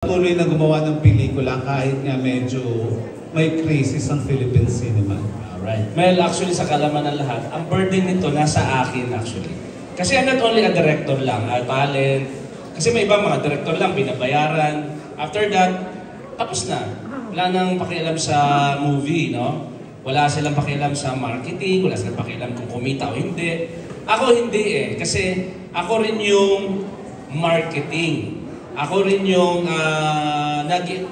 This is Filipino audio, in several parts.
Patuloy na gumawa ng pelikula kahit nga medyo may crisis ang Philippine cinema. Alright. Well, actually sa kalaman ng lahat, ang burden nito nasa akin actually. Kasi I'm not only a director lang, a talent. Kasi may ibang mga director lang, binabayaran. After that, tapos na. Wala nang pakialam sa movie, no? Wala silang pakialam sa marketing, wala silang pakialam kung kumita o hindi. Ako hindi eh, kasi ako rin yung marketing. Ako rin yung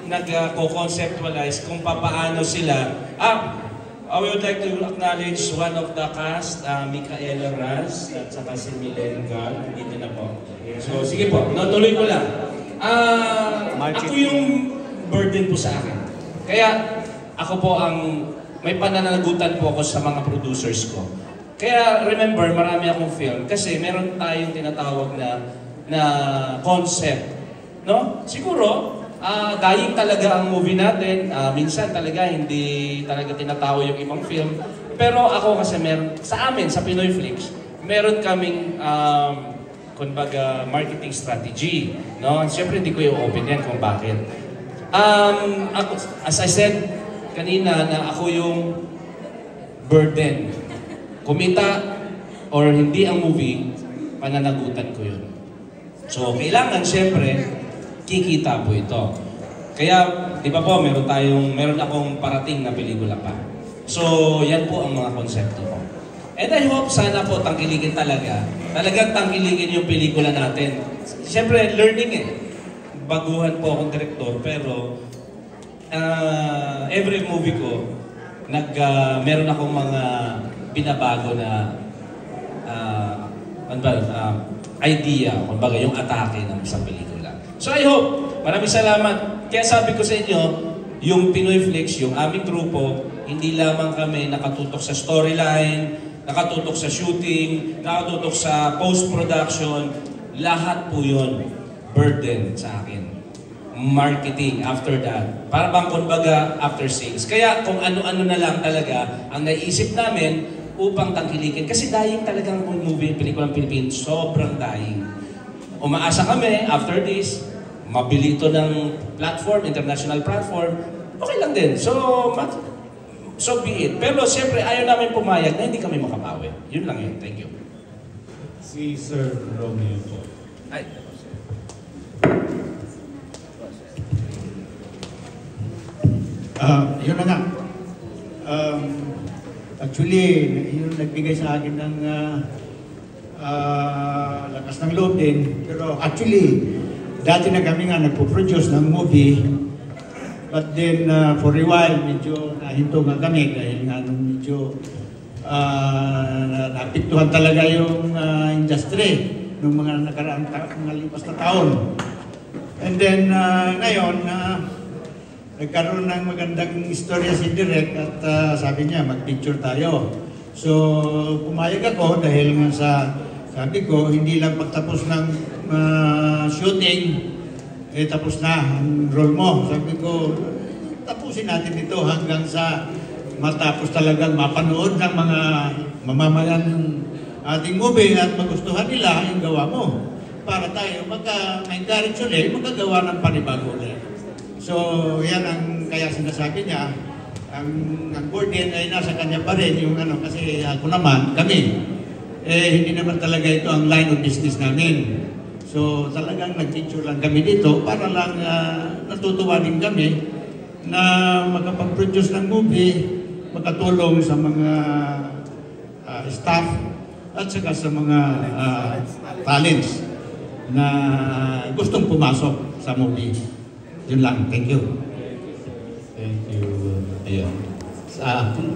nag-conceptualize kung paano sila. I would like to acknowledge one of the cast, Micaela Raz, at saka si Milen Gal. Dito na po. So, sige po, natuloy ko lang. Ako yung burden po sa akin. Kaya, ako po may pananagutan po ako sa mga producers ko. Kaya, remember, marami akong film kasi meron tayong tinatawag na concept. No? Siguro, dying talaga ang movie natin. Minsan talaga hindi talaga tinatawa yung ibang film. Pero ako kasi sa amin, sa Pinoy Flix, meron kaming kumbaga marketing strategy. No? Siyempre hindi ko i-open yan kung bakit. As I said kanina na ako yung burden. Kumita or hindi ang movie, pananagutan ko yun. So kailangan siyempre kikita po ito. Kaya, di ba po, meron akong parating na pelikula pa. So, yan po ang mga konsepto ko. And I hope sana po tangkilikin talagang tangkilikin yung pelikula natin. Siyempre, learning eh. Baguhan po akong direktor, pero every movie ko, meron akong mga binabago na idea, kumbaga yung atake ng isang pelikula. So I hope, maraming salamat. Kaya sabi ko sa inyo, yung Pinoy Flix, yung aming grupo, hindi lamang kami nakatutok sa storyline, nakatutok sa shooting, nakatutok sa post-production, lahat po yun, burden sa akin. Marketing after that. Para bang kumbaga after sales. Kaya kung ano-ano na lang talaga ang naisip namin upang tangkilikin. Kasi dying talagang movie, pelikulang Pilipino, sobrang dying. Umaasa kami, after this, mabili ito ng platform, international platform, okay lang din. So be it. Pero siyempre, ayaw namin pumayag na hindi kami makabawi. Yun lang yun. Thank you. Si Sir Romeo po. Ay. Yun na nga. Actually, yun nagbigay sa akin ng lakas ng loob din. Pero actually, dati na kami nga nagpo-produce ng movie. But then, for a while, medyo nahinto nga kami dahil nga medyo napiktuhan talaga yung industry ng mga nakaraang mga lipas na taon. And then, ngayon, nagkaroon ng magandang istorya si Direk at sabi niya, mag-picture tayo. So, pumayag ako dahil nga sabi ko, hindi lang pagtapos ng shooting, tapos na ang role mo. Sabi ko, tapusin natin ito hanggang sa matapos talagang mapanood ng mga mamamayan ng ating movie at magustuhan nila yung gawa mo. Para tayo maka-encourage ulit, magagawa ng panibago ulit. So, yan ang kaya sinasabi niya, ang burden ay nasa kanya pa rin yung kasi ako naman, kami, hindi naman talaga ito ang line of business namin. So talagang nag-picture lang kami dito para lang natutuwa din kami na makapag-produce ng movie, makatulong sa mga staff at saka sa mga talents na gustong pumasok sa movie. Yun lang. Thank you. Thank you. Ayun.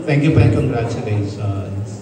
Thank you and congratulations.